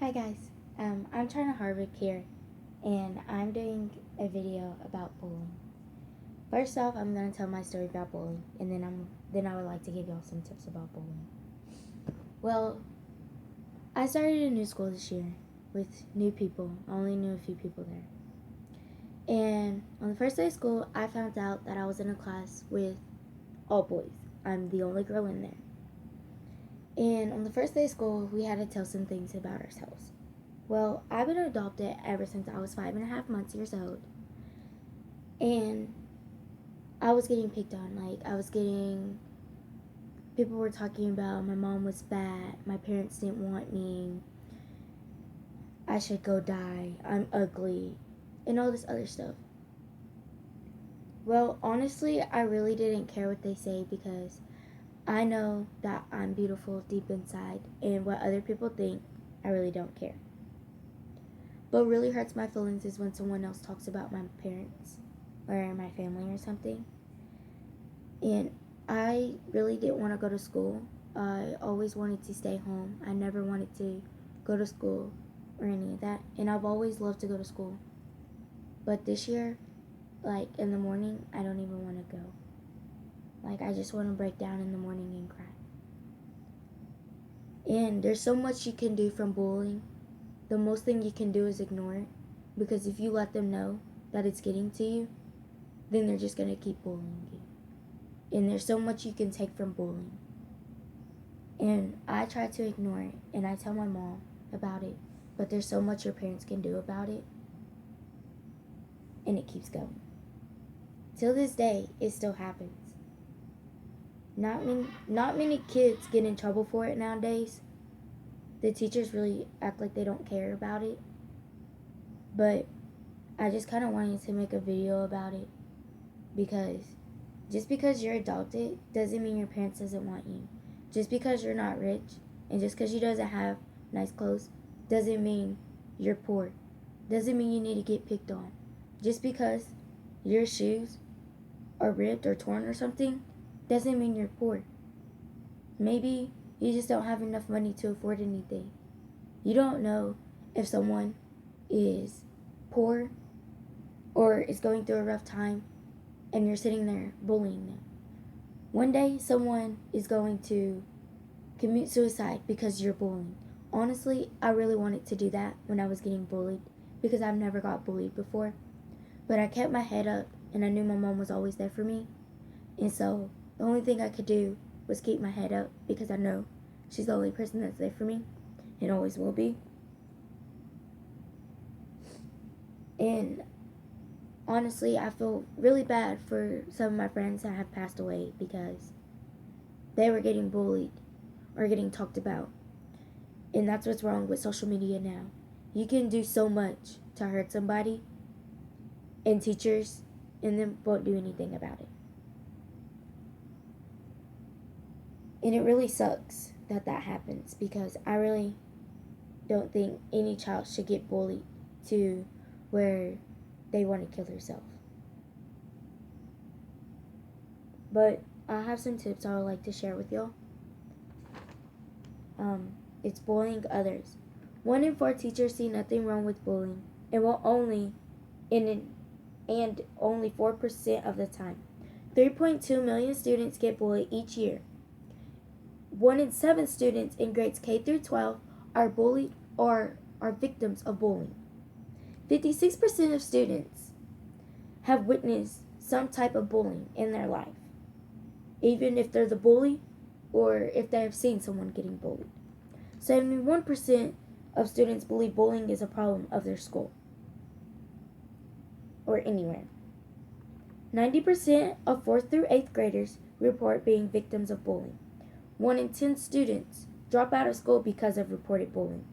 Hi guys, I'm China Harvick here, and I'm doing a video about bullying. First off, I'm gonna tell my story about bullying, and then I would like to give y'all some tips about bullying. Well, I started a new school this year with new people. I only knew a few people there, and on the first day of school, I found out that I was in a class with all boys. I'm the only girl in there, and on the first day of school, we had to tell some things about ourselves. Well, I've been adopted ever since I was 5.5 months years old, and I was getting picked on. People were talking about my mom was bad, my parents didn't want me, I should go die, I'm ugly, and all this other stuff. Well, honestly, I really didn't care what they say because I know that I'm beautiful deep inside, and what other people think, I really don't care. But what really hurts my feelings is when someone else talks about my parents or my family or something. And I really didn't want to go to school. I always wanted to stay home. I never wanted to go to school or any of that. And I've always loved to go to school. But this year, in the morning, I don't even want to go. I just want to break down in the morning and cry. And there's so much you can do from bullying. The most thing you can do is ignore it. Because if you let them know that it's getting to you, then they're just going to keep bullying you. And there's so much you can take from bullying. And I try to ignore it, and I tell my mom about it, but there's so much your parents can do about it, and it keeps going. Till this day, it still happens. Not many kids get in trouble for it nowadays. The teachers really act like they don't care about it, but I just kind of wanted to make a video about it because just because you're adopted doesn't mean your parents doesn't want you. Just because you're not rich and just because you doesn't have nice clothes doesn't mean you're poor. Doesn't mean you need to get picked on. Just because your shoes are ripped or torn or something doesn't mean you're poor. Maybe you just don't have enough money to afford anything. You don't know if someone is poor or is going through a rough time and you're sitting there bullying them. One day, someone is going to commit suicide because you're bullying. Honestly, I really wanted to do that when I was getting bullied because I've never got bullied before. But I kept my head up and I knew my mom was always there for me. And so the only thing I could do was keep my head up because I know she's the only person that's there for me and always will be. And honestly, I feel really bad for some of my friends that have passed away because they were getting bullied or getting talked about. And that's what's wrong with social media now. You can do so much to hurt somebody, and teachers and them won't do anything about it. And it really sucks that that happens because I really don't think any child should get bullied to where they want to kill themselves. But I have some tips I would like to share with y'all. It's bullying others. 1 in 4 teachers see nothing wrong with bullying, and will only and only 4% of the time. 3.2 million students get bullied each year. 1 in 7 students in grades K through 12 are bullied or are victims of bullying. 56% of students have witnessed some type of bullying in their life, even if they're the bully or if they have seen someone getting bullied. 71% of students believe bullying is a problem of their school or anywhere. 90% of 4th through 8th graders report being victims of bullying. 1 in 10 students drop out of school because of reported bullying.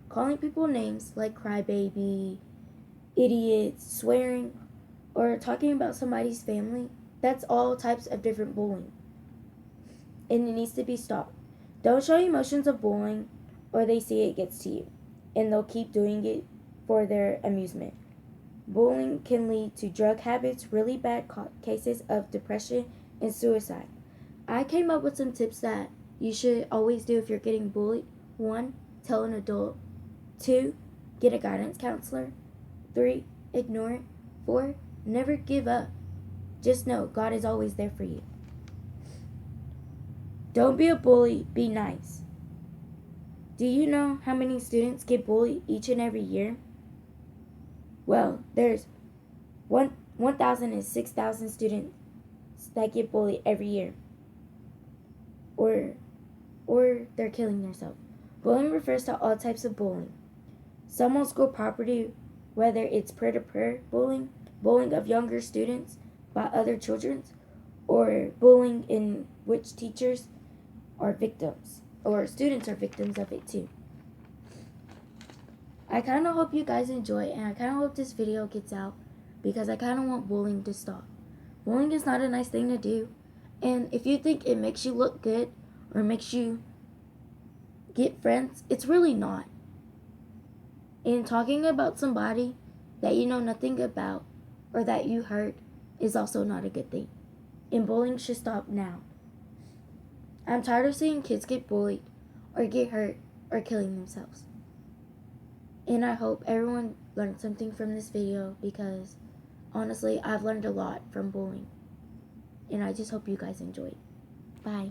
Calling people names like crybaby, idiots, swearing, or talking about somebody's family, that's all types of different bullying. And it needs to be stopped. Don't show emotions of bullying or they see it gets to you, and they'll keep doing it for their amusement. Bullying can lead to drug habits, really bad cases of depression, and suicide. I came up with some tips that you should always do if you're getting bullied. 1, tell an adult. 2, get a guidance counselor. 3, ignore it. 4, never give up. Just know God is always there for you. Don't be a bully, be nice. Do you know how many students get bullied each and every year? Well, there's 1,000 and 6,000 students that get bullied every year. Or they're killing themselves. Bullying refers to all types of bullying. Some on school property, whether it's peer-to-peer bullying, bullying of younger students by other children, or bullying in which teachers are victims, or students are victims of it too. I kind of hope you guys enjoy, and I kind of hope this video gets out, because I kind of want bullying to stop. Bullying is not a nice thing to do, and if you think it makes you look good, or makes you get friends, it's really not. And talking about somebody that you know nothing about, or that you hurt, is also not a good thing. And bullying should stop now. I'm tired of seeing kids get bullied, or get hurt, or killing themselves. And I hope everyone learned something from this video, because honestly, I've learned a lot from bullying. And I just hope you guys enjoyed. Bye.